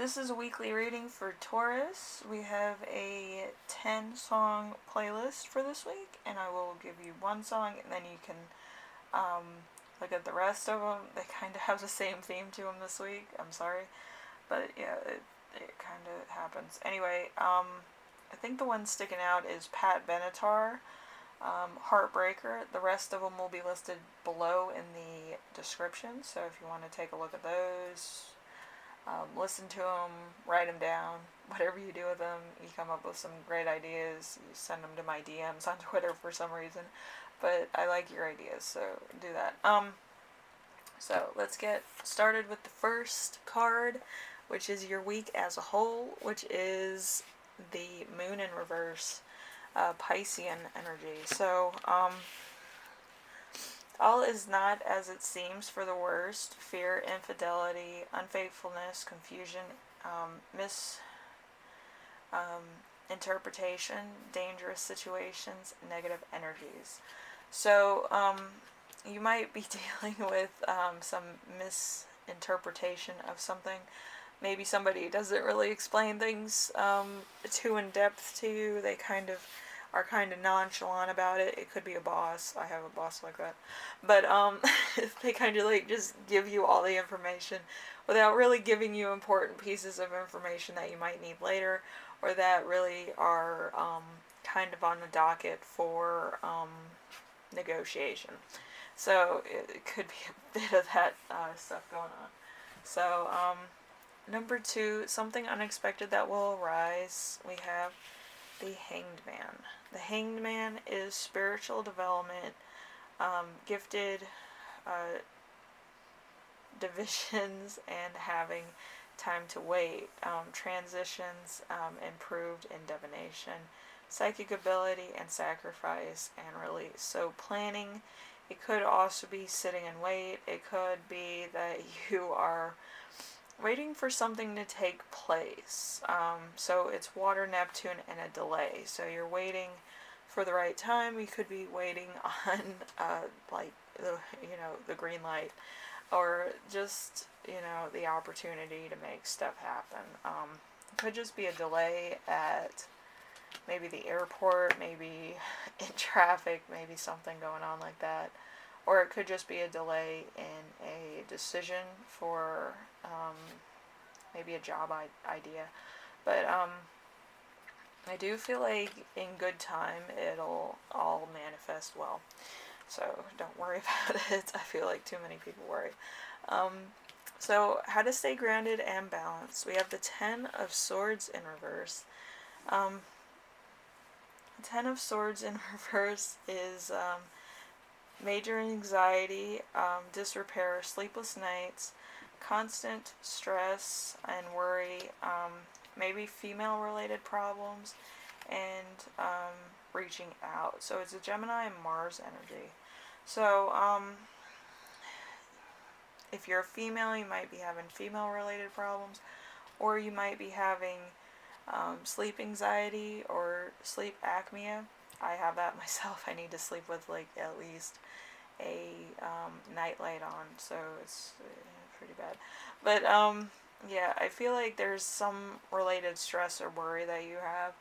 this is a weekly reading for Taurus. We have a 10-song playlist for this week, and I will give you one song, and then you can look at the rest of them. They kind of have the same theme to them this week. I'm sorry, but yeah, it kind of happens. Anyway, I think the one sticking out is Benatar Heartbreaker. The rest of them will be listed below in the description, so if you want to take a look at those, listen to them, write them down, whatever you do with them, you come up with some great ideas, you send them to my DMs on Twitter for some reason, but I like your ideas, so do that. So let's get started with the first card, which is your week as a whole, which is the Moon in reverse, Piscean energy. So, all is not as it seems for the worst. Fear, infidelity, unfaithfulness, confusion, misinterpretation, dangerous situations, negative energies. So, you might be dealing with some misinterpretation of something. Maybe somebody doesn't really explain things too in depth to you. They are kind of nonchalant about it. It could be a boss. I have a boss like that. But they kind of like just give you all the information without really giving you important pieces of information that you might need later, or that really are kind of on the docket for negotiation. So it could be a bit of that stuff going on. So number 2, something unexpected that will arise. We have the Hanged Man. The Hanged Man is spiritual development, gifted divisions, and having time to wait, transitions, improved in divination, psychic ability, and sacrifice and release. So planning, it could also be sitting and wait. It could be that you are waiting for something to take place. So it's water, Neptune, and a delay. So you're waiting for the right time. You could be waiting on the green light, or just the opportunity to make stuff happen. It could just be a delay at maybe the airport, maybe in traffic, maybe something going on like that. Or it could just be a delay in a decision for maybe a job idea. But I do feel like in good time it'll all manifest well. So don't worry about it. I feel like too many people worry. So how to stay grounded and balanced. We have the 10 of Swords in reverse. 10 of Swords in reverse is major anxiety, disrepair, sleepless nights, constant stress and worry, maybe female-related problems, and reaching out. So it's a Gemini and Mars energy. So if you're a female, you might be having female-related problems, or you might be having sleep anxiety or sleep apnea. I have that myself. I need to sleep with like at least a nightlight on, so it's pretty bad. But yeah, I feel like there's some related stress or worry that you have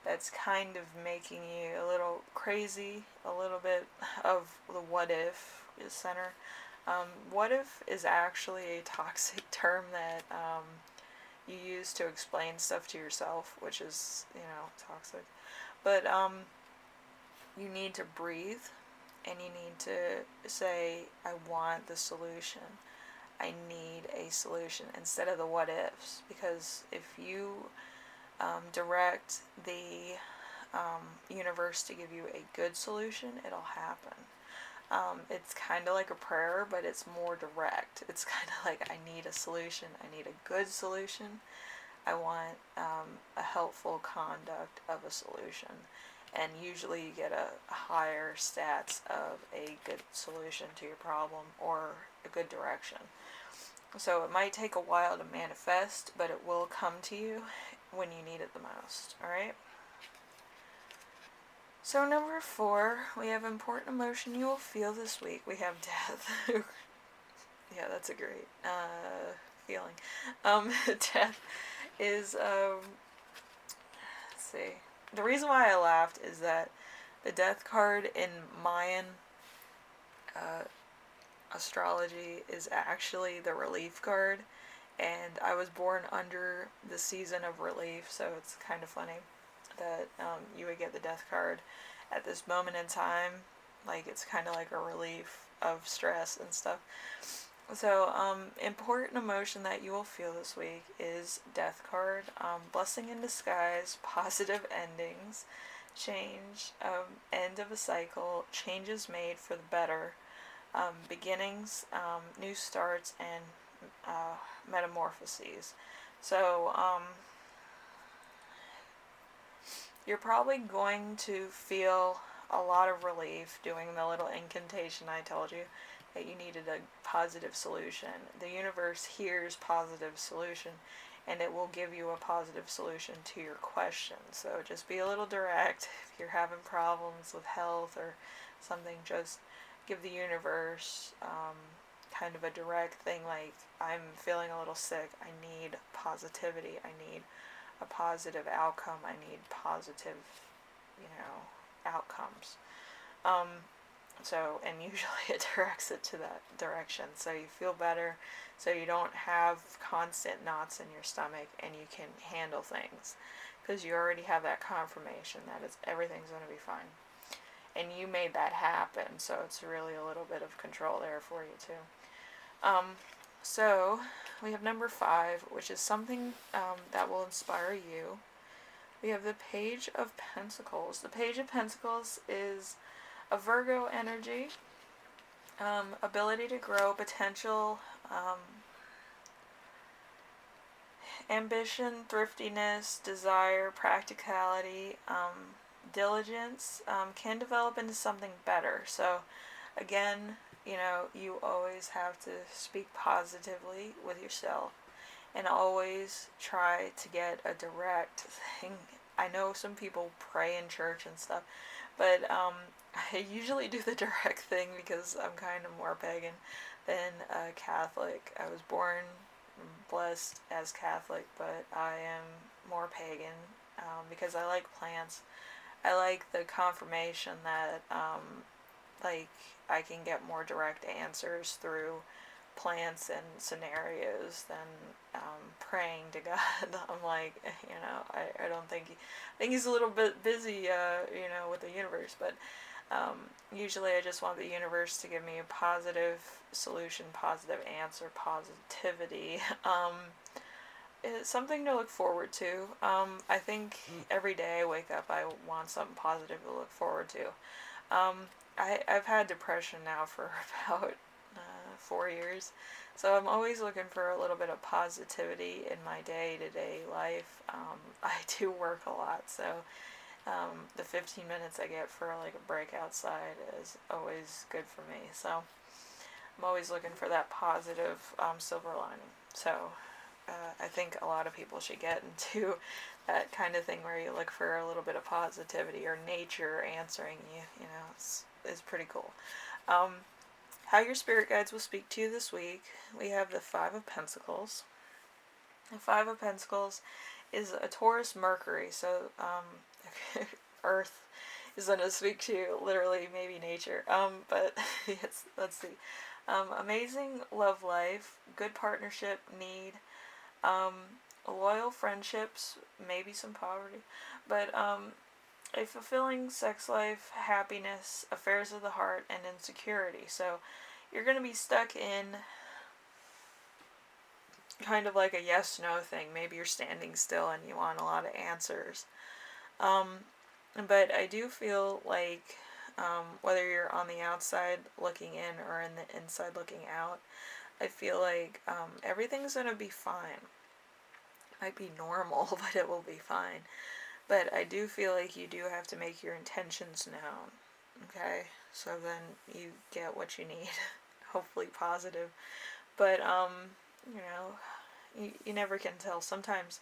that's kind of making you a little crazy. A little bit of the what if is center. What if is actually a toxic term that you use to explain stuff to yourself, which is, toxic. But you need to breathe, and you need to say, I want the solution. I need a solution, instead of the what ifs. Because if you direct the universe to give you a good solution, it'll happen. It's kind of like a prayer, but it's more direct. It's kind of like, I need a solution. I need a good solution. I want a helpful conduct of a solution. And usually you get a higher stats of a good solution to your problem, or a good direction. So it might take a while to manifest, but it will come to you when you need it the most. Alright? So number 4, we have important emotion you will feel this week. We have death. Yeah, that's a great feeling. Death is, let's see. The reason why I laughed is that the death card in Mayan uh, astrology is actually the relief card, and I was born under the season of relief, so it's kind of funny that you would get the death card at this moment in time. Like, it's kind of like a relief of stress and stuff. So, important emotion that you will feel this week is death card. Blessing in disguise, positive endings, change, end of a cycle, changes made for the better, beginnings, new starts, and metamorphoses. So, you're probably going to feel a lot of relief doing the little incantation I told you that you needed a positive solution. The universe hears positive solution, and it will give you a positive solution to your question. So just be a little direct. If you're having problems with health or something, just give the universe kind of a direct thing, like, I'm feeling a little sick, I need positivity, I need a positive outcome, I need positive, outcomes. So, and usually it directs it to that direction, so you feel better, so you don't have constant knots in your stomach, and you can handle things, because you already have that confirmation that everything's going to be fine. And you made that happen, so it's really a little bit of control there for you, too. So, we have number 5, which is something that will inspire you. We have the Page of Pentacles. The Page of Pentacles is a Virgo energy, ability to grow, potential, ambition, thriftiness, desire, practicality, diligence, can develop into something better. So, again, you always have to speak positively with yourself, and always try to get a direct thing. I know some people pray in church and stuff, but I usually do the direct thing because I'm kind of more pagan than Catholic. I was born blessed as Catholic, but I am more pagan because I like plants. I like the confirmation that I can get more direct answers through plants and scenarios than praying to God. I'm like, I don't think I think he's a little bit busy, with the universe, but usually I just want the universe to give me a positive solution, positive answer, positivity. It's something to look forward to. I think every day I wake up, I want something positive to look forward to. I've had depression now for about 4 years, so I'm always looking for a little bit of positivity in my day-to-day life. I do work a lot, so the 15 minutes I get for like a break outside is always good for me. So I'm always looking for that positive silver lining. So I think a lot of people should get into that kind of thing where you look for a little bit of positivity, or nature answering you. It's pretty cool. How your spirit guides will speak to you this week. We have the 5 of Pentacles. The 5 of Pentacles is a Taurus Mercury, so Earth is going to speak to you, literally, maybe nature. But let's see. Amazing love life, good partnership, need, loyal friendships, maybe some poverty, but a fulfilling sex life, happiness, affairs of the heart, and insecurity. So you're going to be stuck in kind of like a yes-no thing. Maybe you're standing still and you want a lot of answers. But I do feel like whether you're on the outside looking in or in the inside looking out, I feel like everything's going to be fine. It might be normal, but it will be fine. But I do feel like you do have to make your intentions known, okay? So then you get what you need, hopefully positive. But, you never can tell. Sometimes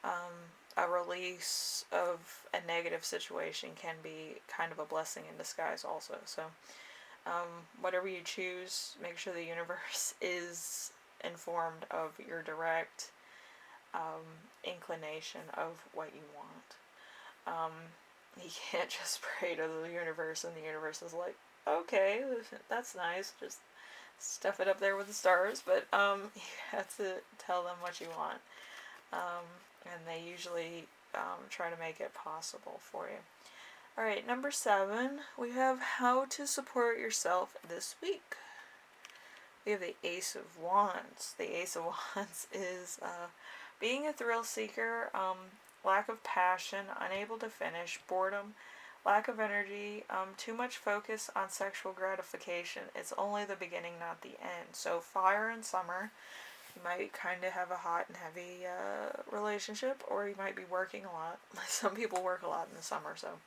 a release of a negative situation can be kind of a blessing in disguise also. So whatever you choose, make sure the universe is informed of your direct inclination of what you want. You can't just pray to the universe and the universe is like, okay, that's nice, just stuff it up there with the stars, but you have to tell them what you want. And they usually try to make it possible for you. Alright, number 7, we have how to support yourself this week. We have the Ace of Wands. The Ace of Wands is being a thrill seeker, lack of passion, unable to finish, boredom, lack of energy, too much focus on sexual gratification. It's only the beginning, not the end. So fire in summer. You might kind of have a hot and heavy relationship, or you might be working a lot. Some people work a lot in the summer, so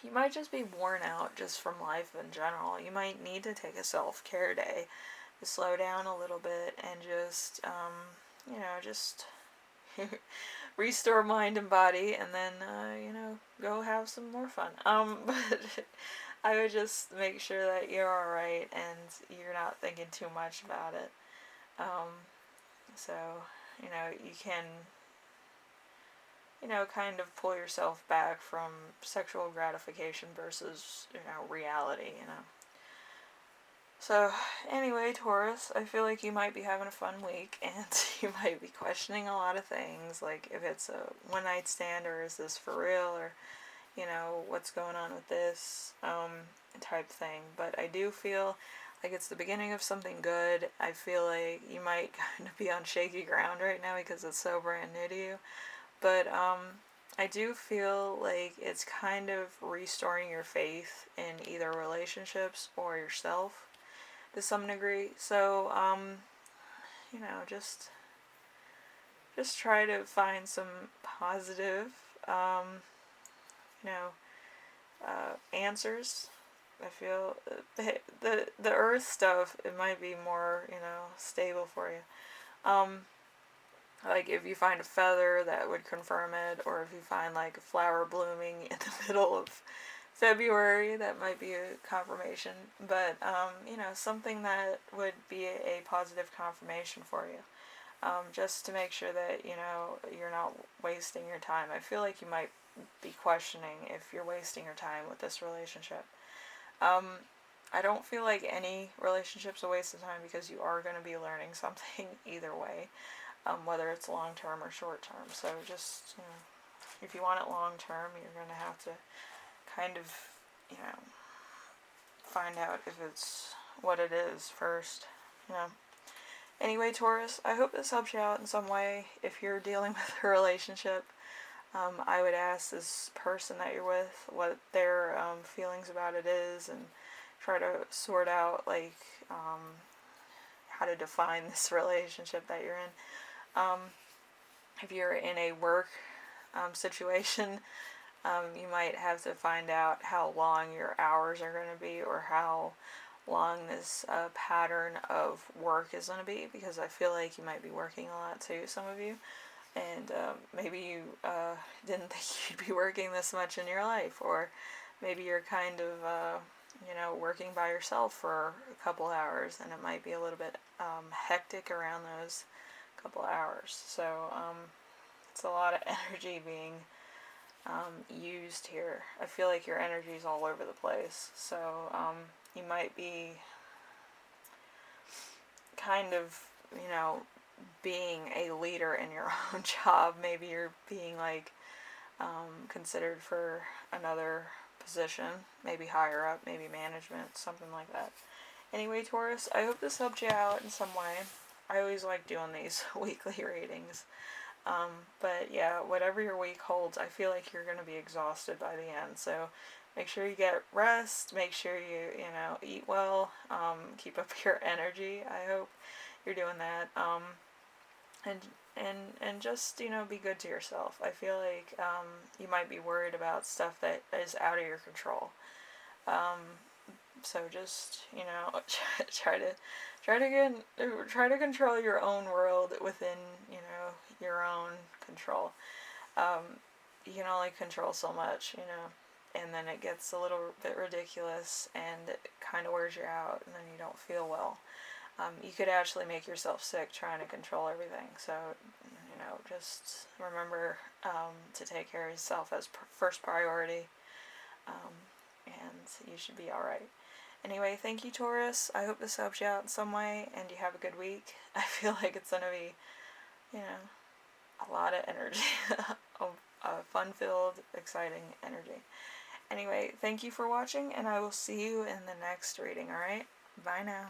you might just be worn out just from life in general. You might need to take a self-care day to slow down a little bit and just, just restore mind and body, and then, go have some more fun. But I would just make sure that you're alright and you're not thinking too much about it. So, you can, kind of pull yourself back from sexual gratification versus, reality, So, anyway, Taurus, I feel like you might be having a fun week, and you might be questioning a lot of things, like if it's a one-night stand, or is this for real, or, what's going on with this, type thing. But I do feel like it's the beginning of something good. I feel like you might kind of be on shaky ground right now because it's so brand new to you. But, I do feel like it's kind of restoring your faith in either relationships or yourself to some degree. So, just try to find some positive, answers. I feel the earth stuff, it might be more, stable for you. Like if you find a feather, that would confirm it, or if you find like a flower blooming in the middle of February, that might be a confirmation. But, something that would be a positive confirmation for you. Just to make sure that, you're not wasting your time. I feel like you might be questioning if you're wasting your time with this relationship. I don't feel like any relationship's a waste of time, because you are going to be learning something either way, whether it's long term or short term. So just, if you want it long term, you're going to have to kind of, find out if it's what it is first, Anyway, Taurus, I hope this helps you out in some way. If you're dealing with a relationship, I would ask this person that you're with what their feelings about it is, and try to sort out, like, how to define this relationship that you're in. If you're in a work situation, you might have to find out how long your hours are going to be, or how long this pattern of work is going to be, because I feel like you might be working a lot too, some of you, and maybe you didn't think you'd be working this much in your life, or maybe you're kind of working by yourself for a couple hours, and it might be a little bit hectic around those couple hours. So it's a lot of energy being used here. I feel like your energy is all over the place. So you might be kind of, being a leader in your own job. Maybe you're being like considered for another position, maybe higher up, maybe management, something like that. Anyway, Taurus, I hope this helped you out in some way. I always like doing these weekly readings. But yeah, whatever your week holds, I feel like you're going to be exhausted by the end. So make sure you get rest, make sure you, eat well, keep up your energy. I hope you're doing that. And just, be good to yourself. I feel like, you might be worried about stuff that is out of your control. So just, try to control your own world within, your own control. You can only control so much, and then it gets a little bit ridiculous, and it kind of wears you out, and then you don't feel well. You could actually make yourself sick trying to control everything. So, just remember to take care of yourself as first priority, and you should be alright. Anyway, thank you, Taurus. I hope this helps you out in some way, and you have a good week. I feel like it's going to be, a lot of energy. a fun-filled, exciting energy. Anyway, thank you for watching, and I will see you in the next reading, alright? Bye now.